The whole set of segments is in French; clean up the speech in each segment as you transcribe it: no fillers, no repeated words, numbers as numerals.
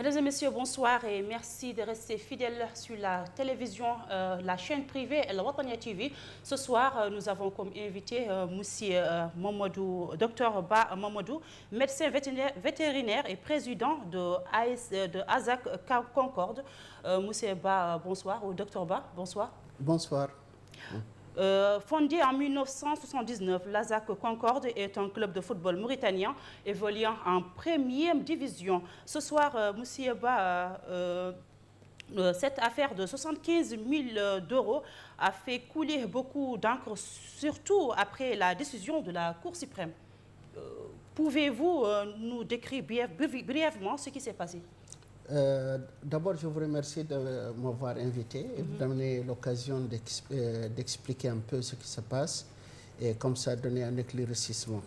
Mesdames et messieurs, bonsoir et merci de rester fidèles sur la télévision, la chaîne privée El Watania TV. Ce soir, nous avons comme invité monsieur Dr Ba Mamadou, médecin vétérinaire et président de ASAC Concorde. Monsieur Ba, bonsoir, ou Dr Ba, bonsoir. Bonsoir. Fondé en 1979, l'ASAC Concorde est un club de football mauritanien évoluant en première division. Ce soir, monsieur Ba, cette affaire de 75 000 € a fait couler beaucoup d'encre, surtout après la décision de la Cour suprême. Pouvez-vous nous décrire brièvement ce qui s'est passé? D'abord, je vous remercie de m'avoir invité et de donner l'occasion d'expliquer un peu ce qui se passe et comme ça donner un éclaircissement.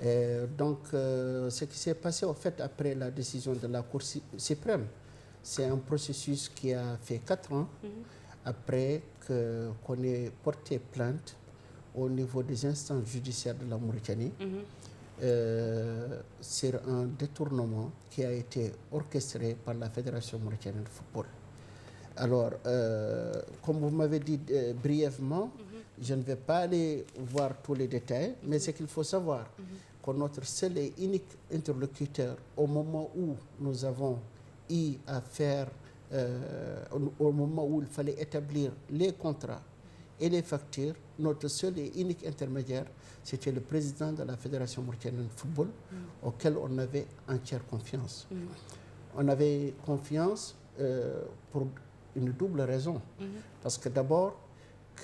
Ce qui s'est passé en fait après la décision de la Cour suprême, c'est un processus qui a fait 4 ans après qu'on ait porté plainte au niveau des instances judiciaires de la Mauritanie. Sur un détournement qui a été orchestré par la Fédération mauritanienne de football. Alors, comme vous m'avez dit brièvement, je ne vais pas aller voir tous les détails, mais ce qu'il faut savoir, que notre seul et unique interlocuteur au moment où nous avons eu à faire, au moment où il fallait établir les contrats et les factures, notre seul et unique intermédiaire, c'était le président de la Fédération mauritanienne de football, auquel on avait entière confiance. On avait confiance pour une double raison. Parce que d'abord,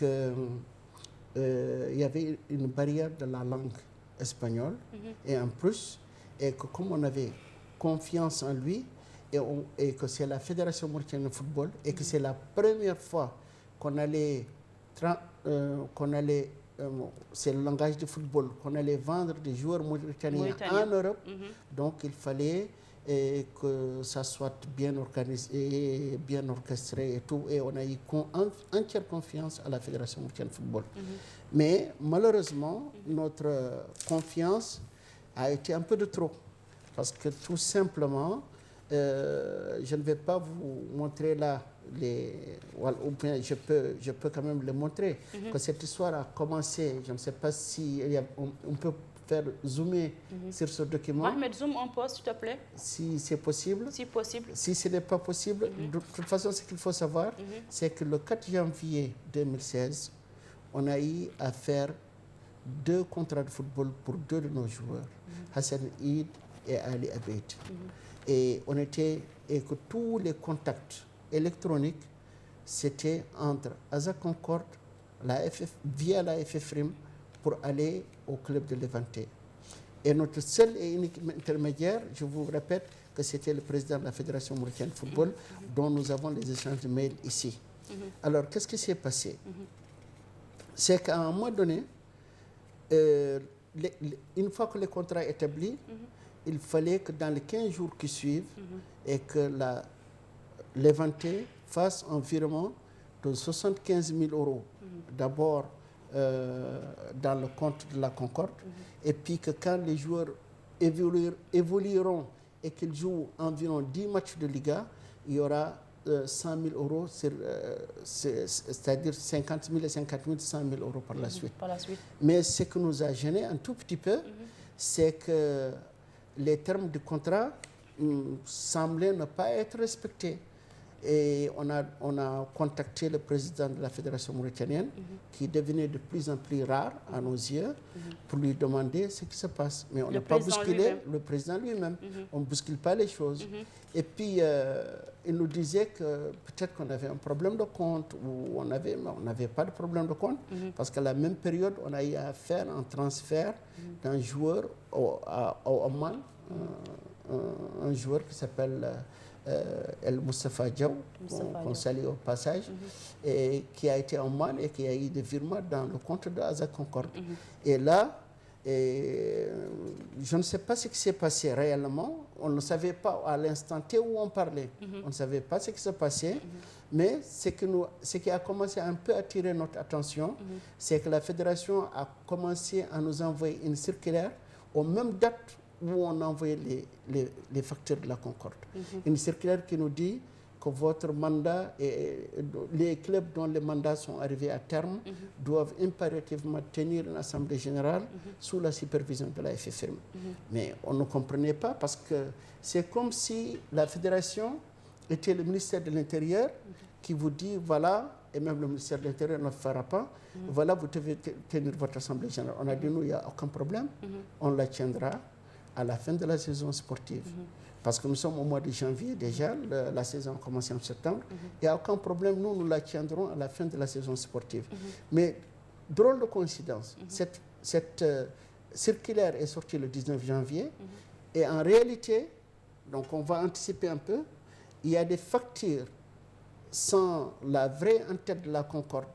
il y avait une barrière de la langue espagnole, et en plus, et que comme on avait confiance en lui, et que c'est la Fédération mauritanienne de football, et que c'est la première fois qu'on allait c'est le langage du football, qu'on allait vendre des joueurs mauritaniens en Europe. Donc il fallait que ça soit bien organisé, bien orchestré et tout. Et on a eu entière confiance à la Fédération mauritanienne de football. Mais malheureusement, notre confiance a été un peu de trop. Parce que tout simplement, je ne vais pas vous montrer là, ou bien je peux quand même le montrer, que cette histoire a commencé, je ne sais pas si on peut faire zoomer sur ce document. Mohamed, zoom un peu, s'il te plaît. Si c'est possible. Si possible. Si ce n'est pas possible, de toute façon, ce qu'il faut savoir, c'est que le 4 janvier 2016, on a eu à faire 2 contrats de football pour 2 de nos joueurs, Hassan Eid et Ali Abeid. Et que tous les contacts électroniques, c'était entre ASAC Concorde, via la FFRIM, pour aller au club de Levante. Et notre seul et unique intermédiaire, je vous répète, que c'était le président de la Fédération mauritanienne de football, dont nous avons les échanges de mails ici. Alors, qu'est-ce qui s'est passé? C'est qu'à un moment donné, une fois que le contrat est établi, il fallait que dans les 15 jours qui suivent, et que Levante fasse un virement de 75 000 €. D'abord dans le compte de la Concorde, et puis que quand les joueurs évolueront et qu'ils jouent environ 10 matchs de Liga, il y aura 100 000 €, c'est-à-dire 50 000 et 50 000, 100 000 € par la suite. Mais ce qui nous a gêné un tout petit peu, c'est que les termes du contrat semblaient ne pas être respectés. Et on a contacté le président de la Fédération mauritanienne, qui devenait de plus en plus rare à nos yeux, pour lui demander ce qui se passe. Mais on n'a pas bousculé le président lui-même. On ne bouscule pas les choses. Et puis, il nous disait que peut-être qu'on avait un problème de compte, ou on n'avait pas de problème de compte, parce qu'à la même période, on a eu à faire un transfert d'un joueur au Oman, un joueur qui s'appelle El Moustapha Diaw, qu'on salue au passage, et qui a été en Oman et qui a eu des virements dans le compte de ASAC Concorde. Et là, je ne sais pas ce qui s'est passé réellement. On ne savait pas à l'instant T où on parlait. On ne savait pas ce qui s'est passé. Mais ce qui a commencé à un peu attirer notre attention, c'est que la Fédération a commencé à nous envoyer une circulaire aux mêmes dates où on a envoyé les factures de la Concorde. Une circulaire qui nous dit que votre mandat, et les clubs dont les mandats sont arrivés à terme doivent impérativement tenir une assemblée générale sous la supervision de la FFM. Mais on ne comprenait pas parce que c'est comme si la fédération était le ministère de l'Intérieur qui vous dit voilà, et même le ministère de l'Intérieur ne le fera pas, voilà, vous devez tenir votre assemblée générale. On a dit nous, il n'y a aucun problème, on la tiendra à la fin de la saison sportive. Parce que nous sommes au mois de janvier déjà, la saison a commencé en septembre. Il n'y a aucun problème, nous la tiendrons à la fin de la saison sportive. Mais drôle de coïncidence, cette circulaire est sortie le 19 janvier et en réalité, donc on va anticiper un peu, il y a des factures sans la vraie en-tête de la Concorde,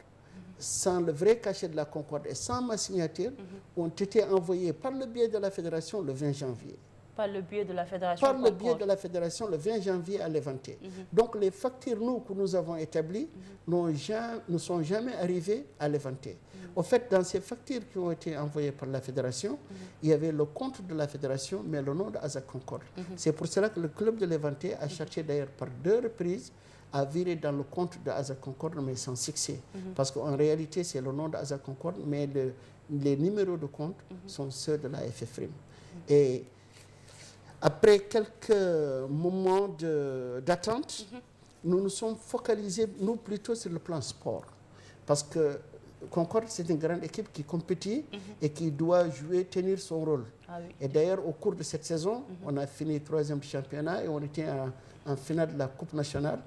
sans le vrai cachet de la Concorde et sans ma signature, ont été envoyées par le biais de la fédération le 20 janvier. Par le biais de la fédération. Par le biais de la fédération le 20 janvier à l'Eventé. Donc les factures que nous avons établies ne sont jamais arrivées à l'Eventé. Au fait, dans ces factures qui ont été envoyées par la fédération, il y avait le compte de la fédération, mais le nom de ASAC Concorde. C'est pour cela que le club de l'Eventé a cherché d'ailleurs par 2 reprises à virer dans le compte de ASAC Concorde, mais sans succès. Parce qu'en réalité, c'est le nom de ASAC Concorde, mais les numéros de compte sont ceux de la FFRIM. Et après quelques moments d'attente, nous nous sommes focalisés, nous, plutôt sur le plan sport. Parce que Concorde, c'est une grande équipe qui compétit et qui doit tenir son rôle. Et d'ailleurs, au cours de cette saison, on a fini 3e du championnat et on était en finale de la Coupe nationale,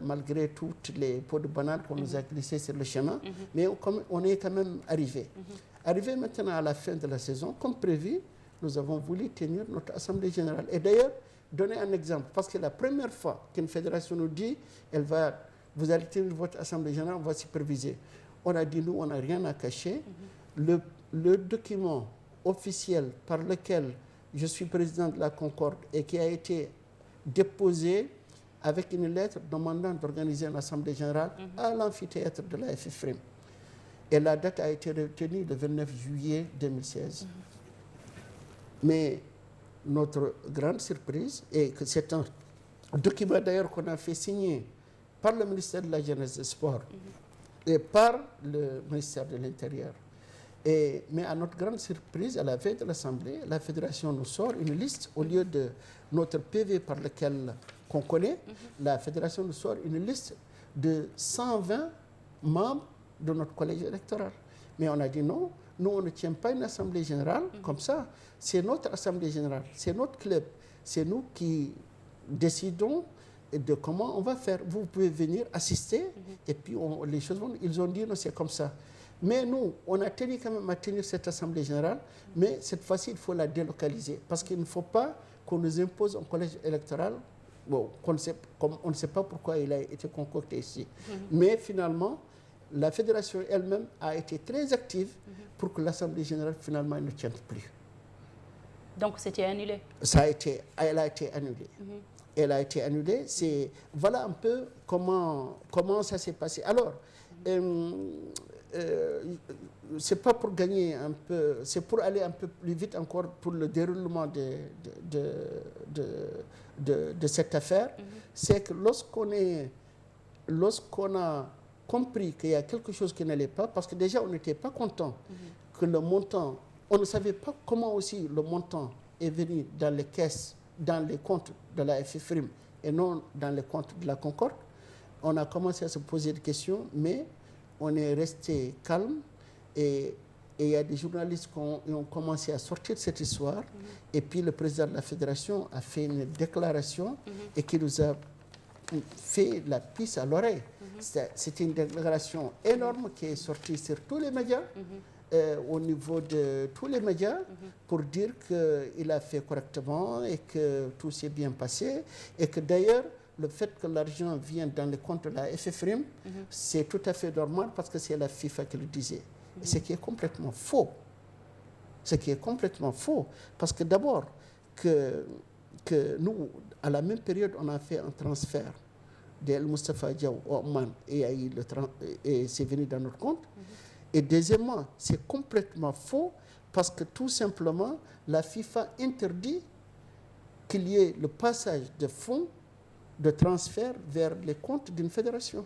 malgré toutes les pots de banane qu'on nous a glissés sur le chemin. Mais on est quand même arrivé. Arrivé maintenant à la fin de la saison, comme prévu, nous avons voulu tenir notre assemblée générale. Et d'ailleurs, donner un exemple, parce que la première fois qu'une fédération nous dit, vous allez tenir votre assemblée générale, on va superviser. On a dit, nous, on n'a rien à cacher. Le document officiel par lequel je suis président de la Concorde et qui a été déposé avec une lettre demandant d'organiser une assemblée générale à l'amphithéâtre de la FFRIM. Et la date a été retenue le 29 juillet 2016. Mais notre grande surprise est que c'est un document d'ailleurs qu'on a fait signer par le ministère de la Jeunesse et des Sports et par le ministère de l'Intérieur. Mais à notre grande surprise, à la veille de l'Assemblée, la Fédération nous sort une liste, au lieu de notre PV par lequel qu'on connaît, la Fédération nous sort une liste de 120 membres de notre collège électoral. Mais on a dit non, nous on ne tient pas une Assemblée générale comme ça. C'est notre Assemblée générale, c'est notre club, c'est nous qui décidons de comment on va faire. Vous pouvez venir assister et puis les choses vont. Ils ont dit non, c'est comme ça. Mais nous, on a tenu quand même à tenir cette Assemblée générale, mais cette fois-ci, il faut la délocaliser parce qu'il ne faut pas qu'on nous impose un collège électoral. Bon, on ne sait pas pourquoi il a été concocté ici. Mais finalement, la fédération elle-même a été très active pour que l'Assemblée générale finalement ne tienne plus. Donc c'était annulé? Elle a été annulée. Elle a été annulée. Voilà un peu comment ça s'est passé. Alors, c'est pas pour gagner un peu, c'est pour aller un peu plus vite encore pour le déroulement de cette affaire. C'est que lorsqu'on a compris qu'il y a quelque chose qui n'allait pas, parce que déjà on n'était pas content que le montant, on ne savait pas comment aussi le montant est venu dans les caisses, dans les comptes de la FFRIM et non dans les comptes de la Concorde. On a commencé à se poser des questions, mais on est resté calme et il y a des journalistes qui ont commencé à sortir cette histoire et puis le président de la fédération a fait une déclaration et qui nous a fait la puce à l'oreille. C'était une déclaration énorme qui est sortie sur tous les médias, au niveau de tous les médias, pour dire qu'il a fait correctement et que tout s'est bien passé et que d'ailleurs, le fait que l'argent vienne dans les comptes de la FFRIM, c'est tout à fait normal parce que c'est la FIFA qui le disait. Ce qui est complètement faux. Ce qui est complètement faux. Parce que d'abord, que nous, à la même période, on a fait un transfert d'El Moustapha Diaw au Oman et c'est venu dans notre compte. Et deuxièmement, c'est complètement faux Parce que tout simplement, la FIFA interdit qu'il y ait le passage de fonds de transfert vers les comptes d'une fédération.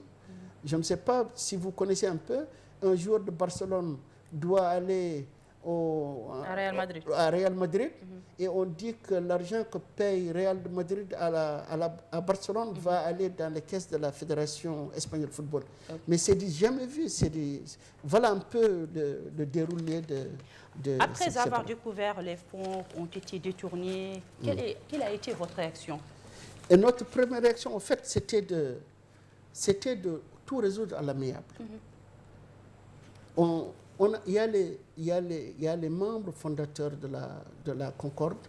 Je ne sais pas si vous connaissez un peu, un joueur de Barcelone doit aller à Real Madrid et on dit que l'argent que paye Real Madrid à Barcelone va aller dans les caisses de la Fédération espagnole de football. Mais c'est jamais vu. Voilà un peu le déroulé de Après avoir découvert les fonds ont été détournés, quelle a été votre réaction? Et notre première réaction, en fait, c'était de tout résoudre à l'amiable. Il y a les membres fondateurs de la Concorde.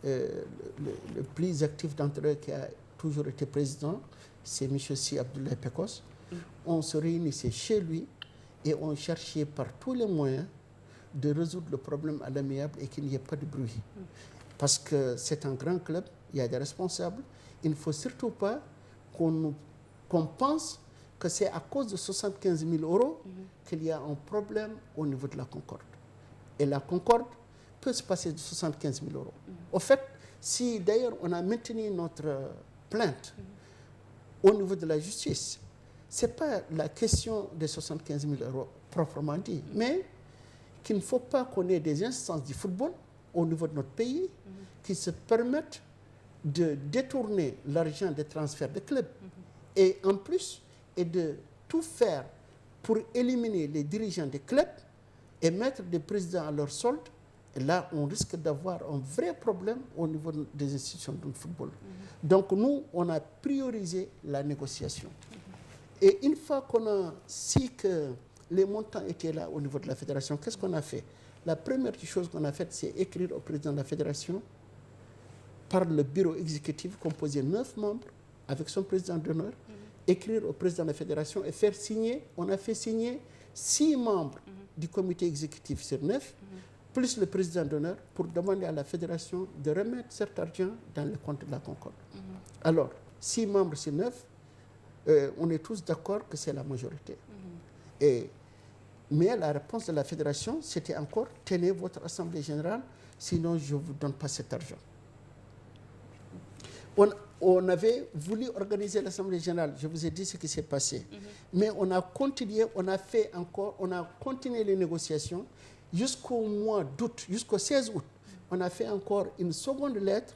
Le plus actif d'entre eux qui a toujours été président, c'est M. Si Abdoulaye Pekos. On se réunissait chez lui et on cherchait par tous les moyens de résoudre le problème à l'amiable et qu'il n'y ait pas de bruit. Parce que c'est un grand club, il y a des responsables. Il ne faut surtout pas qu'on pense que c'est à cause de 75 000 € qu'il y a un problème au niveau de la Concorde. Et la Concorde peut se passer de 75 000 €. Au fait, si d'ailleurs on a maintenu notre plainte au niveau de la justice, ce n'est pas la question des 75 000 € proprement dit, mais qu'il ne faut pas qu'on ait des instances du football au niveau de notre pays qui se permettent de détourner l'argent des transferts de clubs et en plus et de tout faire pour éliminer les dirigeants des clubs et mettre des présidents à leur solde. Et là, on risque d'avoir un vrai problème au niveau des institutions du football. Donc nous, on a priorisé la négociation. Et une fois qu'on a su que les montants étaient là au niveau de la fédération, qu'est-ce qu'on a fait? La première chose qu'on a faite, c'est écrire au président de la fédération par le bureau exécutif composé de 9 membres avec son président d'honneur, écrire au président de la fédération et faire signer. On a fait signer 6 membres du comité exécutif sur 9, plus le président d'honneur, pour demander à la fédération de remettre cet argent dans le compte de la Concorde. Alors, 6 membres sur 9, on est tous d'accord que c'est la majorité. Mais la réponse de la fédération, c'était encore « tenez votre assemblée générale, sinon je ne vous donne pas cet argent ». On avait voulu organiser l'assemblée générale, je vous ai dit ce qui s'est passé. Mais on a continué, on a continué les négociations jusqu'au mois d'août, jusqu'au 16 août. On a fait encore une seconde lettre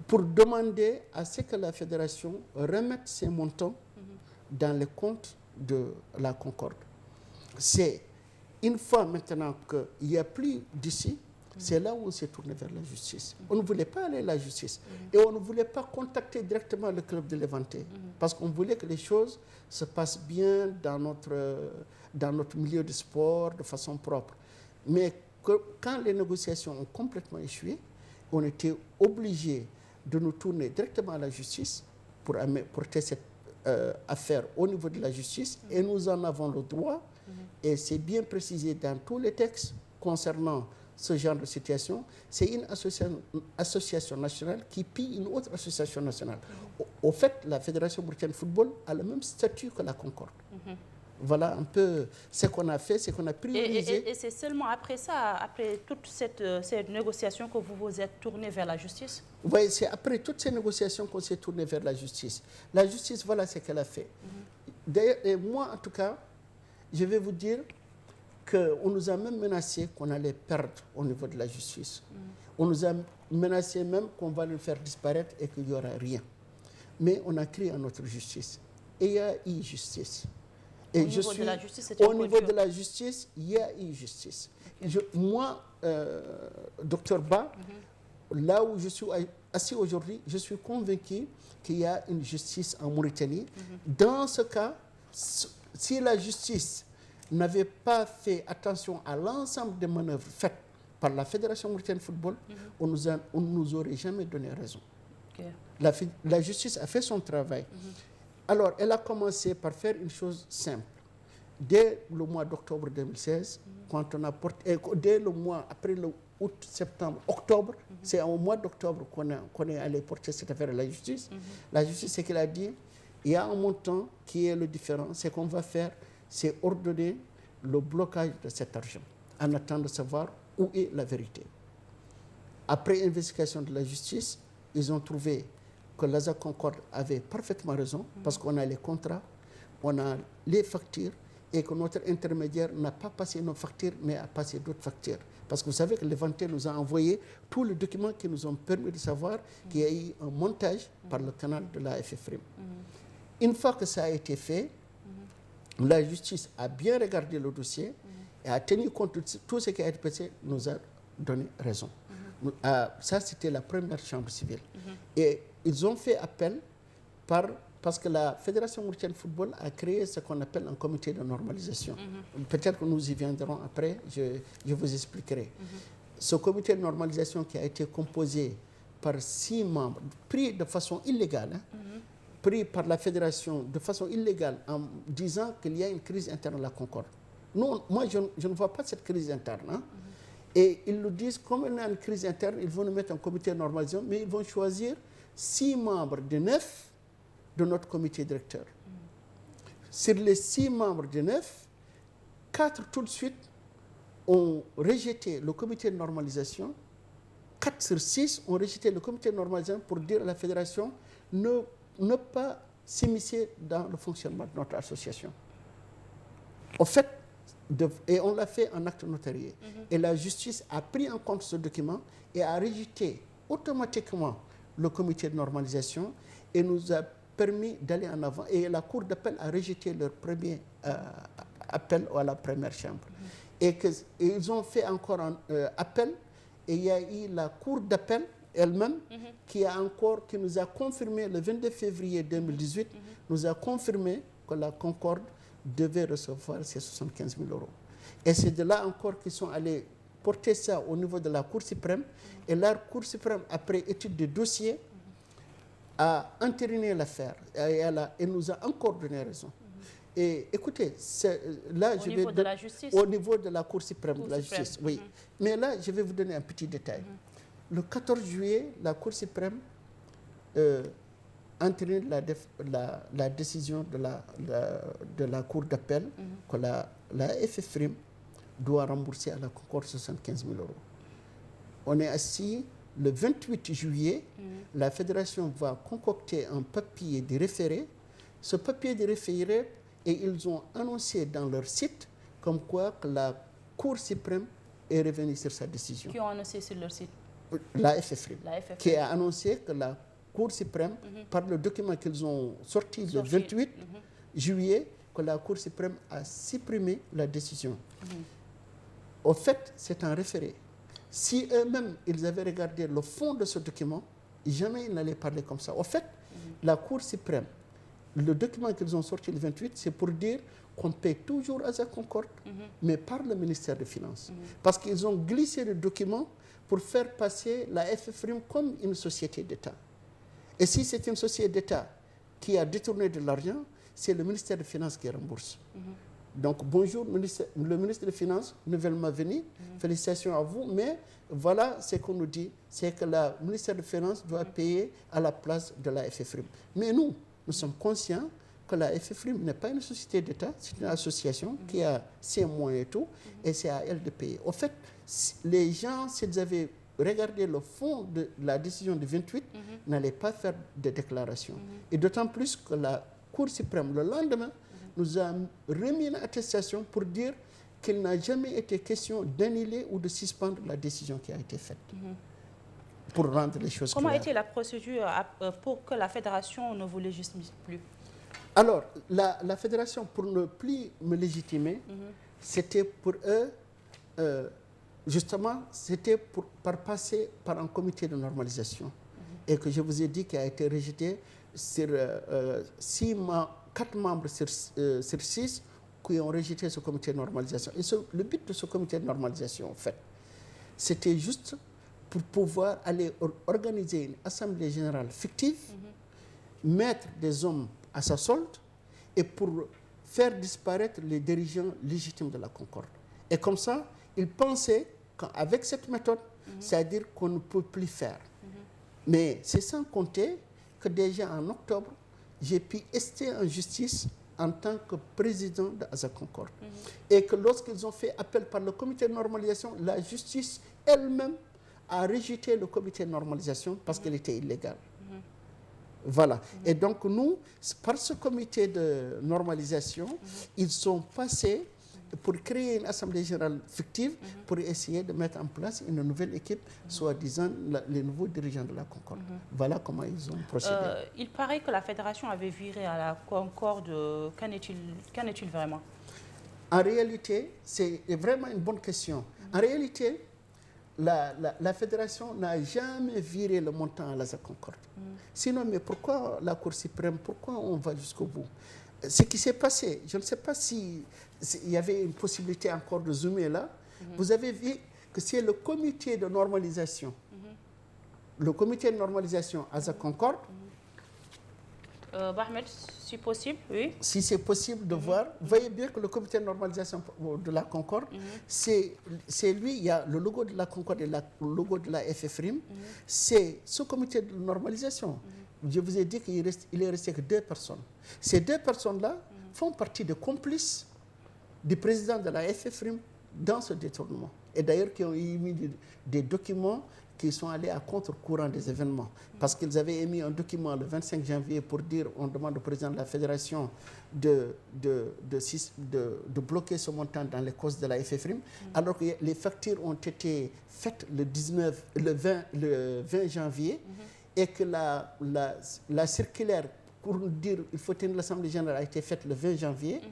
pour demander à ce que la fédération remette ces montants dans les comptes de la Concorde. C'est une fois maintenant qu'il n'y a plus d'ici, c'est là où on s'est tourné vers la justice. On ne voulait pas aller à la justice. Et on ne voulait pas contacter directement le club de Levante. Parce qu'on voulait que les choses se passent bien dans notre milieu de sport, de façon propre. Mais quand les négociations ont complètement échoué, on était obligé de nous tourner directement à la justice pour porter cette affaire au niveau de la justice. Et nous en avons le droit. Et c'est bien précisé dans tous les textes concernant ce genre de situation. C'est une association nationale qui pille une autre association nationale. Au fait, la Fédération mauricienne de football a le même statut que la Concorde. Voilà un peu ce qu'on a fait, c'est qu'on a priorisé. Et c'est seulement après ça, après toute cette négociation que vous vous êtes tourné vers la justice? Oui, c'est après toutes ces négociations qu'on s'est tourné vers la justice. La justice, voilà ce qu'elle a fait. D'ailleurs, et moi, en tout cas, je vais vous dire qu'on nous a même menacé qu'on allait perdre au niveau de la justice. On nous a menacé même qu'on va le faire disparaître et qu'il n'y aura rien. Mais on a crié à notre justice. Et il y a eu justice. Et au niveau de la justice, au niveau de la justice, il y a eu justice. Moi, Dr Ba, là où je suis assis aujourd'hui, je suis convaincu qu'il y a une justice en Mauritanie. Dans ce cas, si la justice n'avait pas fait attention à l'ensemble des manœuvres faites par la Fédération mauricienne de football, on ne nous aurait jamais donné raison. La justice a fait son travail. Alors, elle a commencé par faire une chose simple. Dès le mois d'octobre 2016, quand on a porté, dès le mois, après le août, septembre, octobre, c'est au mois d'octobre qu'on est allé porter cette affaire à la justice. La justice, c'est qu'elle a dit, il y a un montant qui est le différent. Ce qu'on va faire, c'est ordonner le blocage de cet argent. en attendant de savoir où est la vérité. Après investigation de la justice, ils ont trouvé que l'ASA Concorde avait parfaitement raison, parce qu'on a les contrats, on a les factures, et que notre intermédiaire n'a pas passé nos factures, mais a passé d'autres factures. Parce que vous savez que Levante nous a envoyé tous les documents qui nous ont permis de savoir qu'il y a eu un montage par le canal de la FFRIM. Une fois que ça a été fait, la justice a bien regardé le dossier et a tenu compte de tout ce qui a été passé, nous a donné raison. Ça, c'était la première chambre civile. Et ils ont fait appel parce que la Fédération mauricienne de football a créé ce qu'on appelle un comité de normalisation. Peut-être que nous y viendrons après, je vous expliquerai. Ce comité de normalisation qui a été composé par 6 membres, pris de façon illégale, pris par la Fédération de façon illégale en disant qu'il y a une crise interne à la Concorde. Moi, je ne vois pas cette crise interne. Et ils nous disent, comme il y a une crise interne, ils vont nous mettre un comité de normalisation, mais ils vont choisir 6 membres de 9 de notre comité directeur. Sur les 6 membres de 9, 4 tout de suite ont rejeté le comité de normalisation. 4 sur 6 ont rejeté le comité de normalisation pour dire à la fédération ne pas s'immiscer dans le fonctionnement de notre association. En fait, et on l'a fait en acte notarié. Et la justice a pris en compte ce document et a rejeté automatiquement le comité de normalisation et nous a permis d'aller en avant. Et la Cour d'appel a rejeté leur premier appel à la première chambre. Et ils ont fait encore un appel et il y a eu la Cour d'appel elle-même qui nous a confirmé le 22 février 2018, nous a confirmé que la Concorde devait recevoir ces 75 000 euros. Et c'est de là encore qu'ils sont allés porter ça au niveau de la Cour suprême. Et la Cour suprême, après étude de dossier, a entériné l'affaire et nous a encore donné raison. Et écoutez, là, au niveau de la justice. Au niveau de la Cour suprême de la justice, oui. Mais là, je vais vous donner un petit détail. Le 14 juillet, la Cour suprême entérine la décision de la Cour d'appel que la FFRIM doit rembourser à la Concorde 75 000 euros. On est assis. Le 28 juillet, la fédération va concocter un papier de référé. Ce papier de référé, et ils ont annoncé dans leur site comme quoi que la Cour suprême est revenue sur sa décision. Qui ont annoncé sur leur site? La FFRIM. Qui a annoncé que la Cour suprême, par le document qu'ils ont sorti le 28 juillet, que la Cour suprême a supprimé la décision. Au fait, c'est un référé. Si eux-mêmes, ils avaient regardé le fond de ce document, jamais ils n'allaient parler comme ça. Au fait, la Cour suprême, le document qu'ils ont sorti le 28, c'est pour dire qu'on paie toujours à la Concorde, mais par le ministère des Finances. Parce qu'ils ont glissé le document pour faire passer la FFRIM comme une société d'État. Et si c'est une société d'État qui a détourné de l'argent, c'est le ministère des Finances qui rembourse. Donc, bonjour, le ministre des Finances, nouvellement venu, félicitations à vous, mais voilà ce qu'on nous dit, c'est que le ministère des Finances doit payer à la place de la FFRIM. Mais nous sommes conscients que la FFRIM n'est pas une société d'État, c'est une association qui a ses moyens et tout, et c'est à elle de payer. En fait, les gens, s'ils avaient regardé le fond de la décision du 28, n'allaient pas faire de déclaration. Et d'autant plus que la Cour suprême, le lendemain, nous a remis une attestation pour dire qu'il n'a jamais été question d'annuler ou de suspendre la décision qui a été faite. Pour rendre les choses claires. Comment était la procédure pour que la fédération ne vous légitime plus? Alors, la fédération, pour ne plus me légitimer, c'était pour eux, justement, c'était par passer par un comité de normalisation. Et que je vous ai dit qu'il a été rejeté sur 4 membres sur 6 qui ont rejeté ce comité de normalisation. Et le but de ce comité de normalisation, en fait, c'était juste pour pouvoir aller organiser une assemblée générale fictive, mettre des hommes à sa solde et pour faire disparaître les dirigeants légitimes de la Concorde. Et comme ça, ils pensaient qu'avec cette méthode, c'est-à-dire qu'on ne peut plus faire. Mais c'est sans compter que déjà en octobre, j'ai pu ester en justice en tant que président de Asa Concorde. Et que lorsqu'ils ont fait appel par le comité de normalisation, la justice elle-même a rejeté le comité de normalisation parce qu'il était illégal. Voilà. Et donc nous, par ce comité de normalisation, ils sont passés pour créer une assemblée générale fictive pour essayer de mettre en place une nouvelle équipe, soi-disant les nouveaux dirigeants de la Concorde. Voilà comment ils ont procédé. Il paraît que la fédération avait viré à la Concorde. Qu'en est-il vraiment? En réalité, c'est vraiment une bonne question. En réalité, la fédération n'a jamais viré le montant à la Concorde. Sinon, mais pourquoi la Cour suprême, pourquoi on va jusqu'au bout? Ce qui s'est passé, je ne sais pas s'il y avait une possibilité encore de zoomer là. Vous avez vu que c'est le comité de normalisation. Le comité de normalisation à la Concorde. Ahmed, si possible, oui. Si c'est possible de voir, voyez bien que le comité de normalisation de la Concorde, c'est lui, il y a le logo de la Concorde et le logo de la FFRIM. C'est ce comité de normalisation. Je vous ai dit qu'il est resté que 2 personnes. Ces 2 personnes-là font partie des complices du président de la FFRIM dans ce détournement. Et d'ailleurs, qui ont émis des documents qui sont allés à contre-courant des événements. Parce qu'ils avaient émis un document le 25 janvier pour dire, on demande au président de la fédération de bloquer ce montant dans les causes de la FFRIM, alors que les factures ont été faites le 20 janvier, et que la circulaire pour nous dire qu'il faut tenir l'Assemblée générale a été faite le 20 janvier,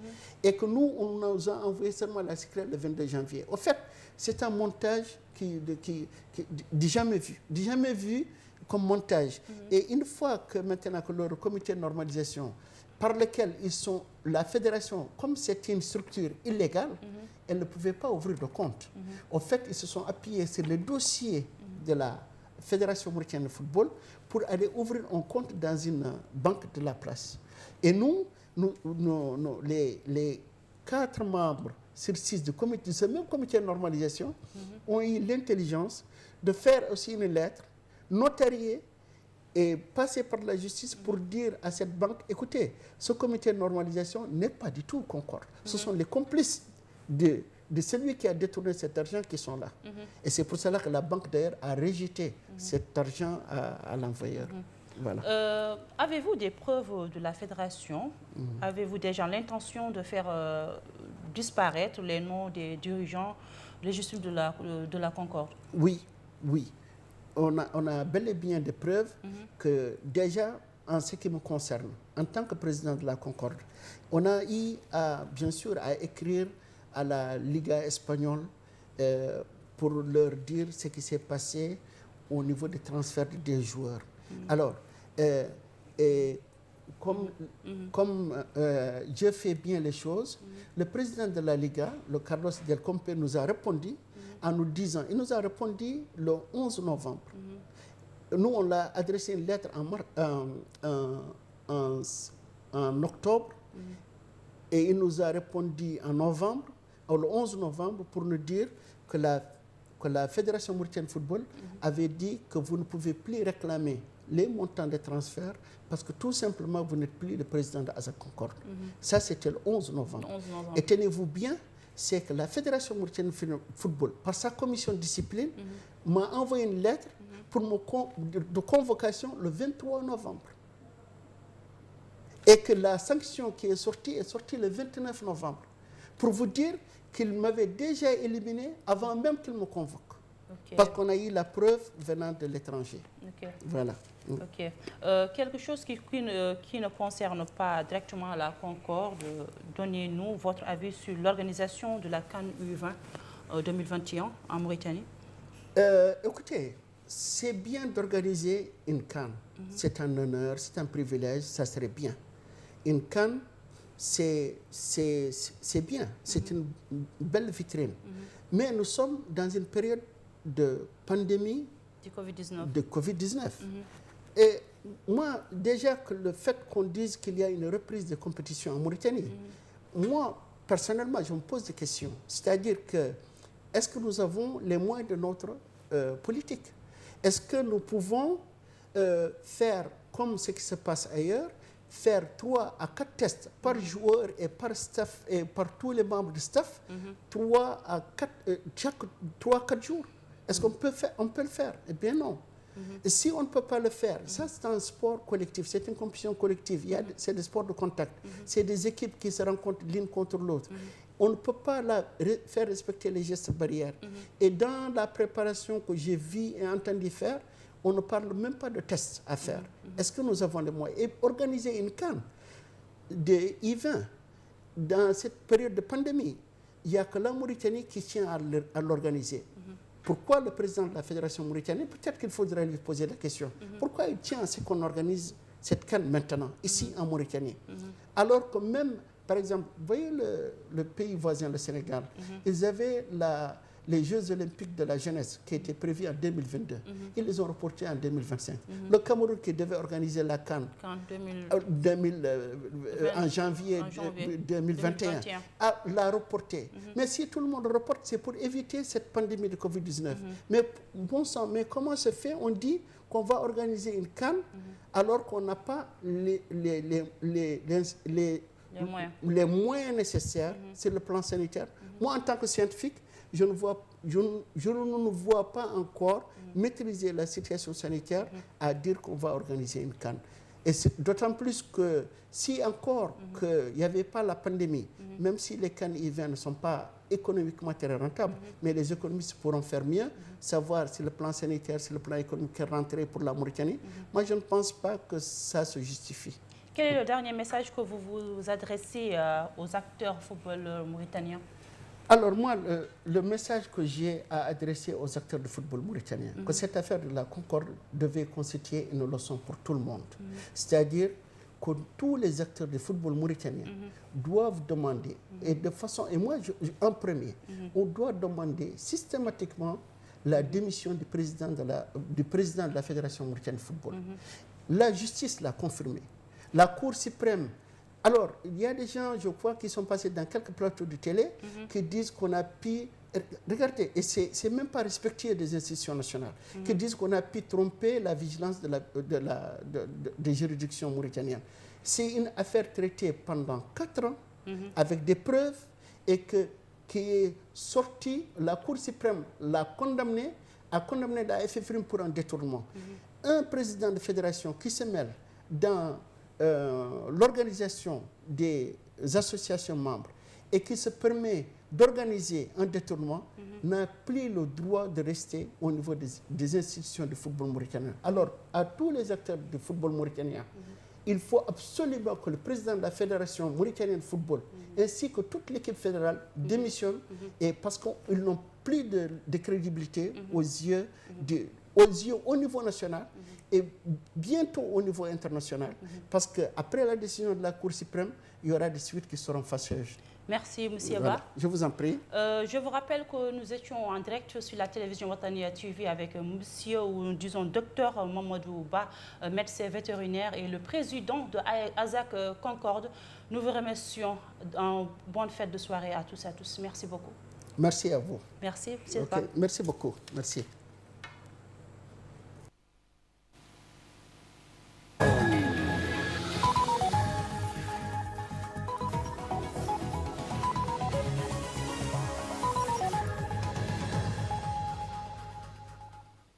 et que nous, on nous a envoyé seulement la circulaire le 22 janvier. Au fait, c'est un montage qui jamais vu comme montage. Et une fois que maintenant que le comité de normalisation, par lequel la fédération, comme c'est une structure illégale, elle ne pouvait pas ouvrir de compte. Au fait, ils se sont appuyés sur le dossier de la Fédération mauritienne de football pour aller ouvrir un compte dans une banque de la place. Et nous les 4 membres sur 6 de ce même comité de normalisation ont eu l'intelligence de faire aussi une lettre notariée et passer par la justice pour dire à cette banque, écoutez, ce comité de normalisation n'est pas du tout concorde. Ce sont les complices de celui qui a détourné cet argent qui sont là. Et c'est pour cela que la banque d'ailleurs a rejeté cet argent à l'envoyeur. Voilà. Avez-vous des preuves de la fédération? Avez-vous déjà l'intention de faire disparaître les noms des dirigeants légitimes de la Concorde? Oui. On a bel et bien des preuves que déjà, en ce qui me concerne, en tant que président de la Concorde, on a eu bien sûr à écrire à la Liga espagnole pour leur dire ce qui s'est passé au niveau des transferts des joueurs. Alors, comme Dieu fait bien les choses, le président de la Liga, le Carlos Del Compe, nous a répondu en nous disant, il nous a répondu le 11 novembre. Nous, on l'a adressé une lettre en octobre, et il nous a répondu en novembre, le 11 novembre, pour nous dire que la Fédération mauritienne de football avait dit que vous ne pouvez plus réclamer les montants de transfert parce que tout simplement, vous n'êtes plus le président de Asa Concorde. Ça, c'était le 11 novembre. Et tenez-vous bien, c'est que la Fédération mauritienne de football, par sa commission de discipline, m'a envoyé une lettre de convocation le 23 novembre. Et que la sanction qui est sortie le 29 novembre. Pour vous dire qu'il m'avait déjà éliminé avant même qu'il me convoque. Parce qu'on a eu la preuve venant de l'étranger. Voilà. Quelque chose qui ne concerne pas directement la Concorde, donnez-nous votre avis sur l'organisation de la CAN U20 2021 en Mauritanie. Écoutez, c'est bien d'organiser une CAN. C'est un honneur, c'est un privilège, ça serait bien. Une CAN, c'est bien, c'est une belle vitrine. Mais nous sommes dans une période de pandémie de Covid-19. Et moi, déjà que le fait qu'on dise qu'il y a une reprise de compétition en Mauritanie, moi, personnellement, je me pose des questions. C'est-à-dire que, est-ce que nous avons les moyens de notre politique? Est-ce que nous pouvons faire comme ce qui se passe ailleurs, faire 3 à 4 tests par joueur et par staff et par tous les membres du staff, 3 à 4 jours. Est-ce qu'on peut le faire? Eh bien non. Et si on ne peut pas le faire, ça c'est un sport collectif, c'est une compétition collective, c'est des sports de contact, c'est des équipes qui se rencontrent l'une contre l'autre. On ne peut pas faire respecter les gestes barrières. Et dans la préparation que j'ai vu et entendu faire, on ne parle même pas de tests à faire. Est-ce que nous avons les moyens? Et organiser une CAN de I20 dans cette période de pandémie, il n'y a que la Mauritanie qui tient à l'organiser. Pourquoi le président de la Fédération mauritanienne, peut-être qu'il faudrait lui poser la question, pourquoi il tient à ce qu'on organise cette CAN maintenant, ici en Mauritanie? Alors que même, par exemple, vous voyez le pays voisin, le Sénégal, ils avaient les Jeux olympiques de la jeunesse qui étaient prévus en 2022. Ils les ont reportés en 2025. Le Cameroun qui devait organiser la CAN en janvier 2021 l'a reporté. Mais si tout le monde reporte, c'est pour éviter cette pandémie de Covid-19. Mais bon sang, mais comment se fait? On dit qu'on va organiser une CAN alors qu'on n'a pas les moyens nécessaires sur le plan sanitaire. Moi, en tant que scientifique, je ne vois pas encore maîtriser la situation sanitaire à dire qu'on va organiser une CAN. Et d'autant plus que si encore qu'il n'y avait pas la pandémie, même si les CAN I20 ne sont pas économiquement très rentables, mais les économistes pourront faire mieux, savoir si le plan sanitaire, si le plan économique est rentré pour la Mauritanie. Moi, je ne pense pas que ça se justifie. Quel est le dernier message que vous vous adressez aux acteurs football mauritaniens? Alors moi, le message que j'ai à adresser aux acteurs de football mauritaniens, que cette affaire de la Concorde devait constituer une leçon pour tout le monde. C'est-à-dire que tous les acteurs de football mauritanien doivent demander, et de façon, et moi en premier, on doit demander systématiquement la démission du président de la Fédération mauritanienne de football. La justice l'a confirmé. La Cour suprême. Alors, il y a des gens, je crois, qui sont passés dans quelques plateaux de télé qui disent qu'on a pu... Regardez, et c'est même pas respectueux des institutions nationales, qui disent qu'on a pu tromper la vigilance des juridictions mauritaniennes. C'est une affaire traitée pendant 4 ans, avec des preuves, et qui est sortie, la Cour suprême a condamné la FFRIM pour un détournement. Un président de fédération qui se mêle dans l'organisation des associations membres et qui se permet d'organiser un détournement n'a plus le droit de rester au niveau des institutions du football mauritanien. Alors, à tous les acteurs du football mauritanien, il faut absolument que le président de la Fédération mauritanienne de football ainsi que toute l'équipe fédérale démissionne, et parce qu'ils n'ont plus de crédibilité aux yeux au niveau national et bientôt au niveau international, parce qu'après la décision de la Cour suprême, il y aura des suites qui seront fâcheuses. Merci, M. Ba. Voilà. Je vous en prie. Je vous rappelle que nous étions en direct sur la télévision Watania TV avec monsieur, ou nous disons docteur Mamadou Ba, médecin vétérinaire et le président de ASAC Concorde. Nous vous remercions. Bonne fête de soirée à tous et à tous. Merci beaucoup. Merci à vous. Merci, M. Ba. Merci beaucoup. Merci.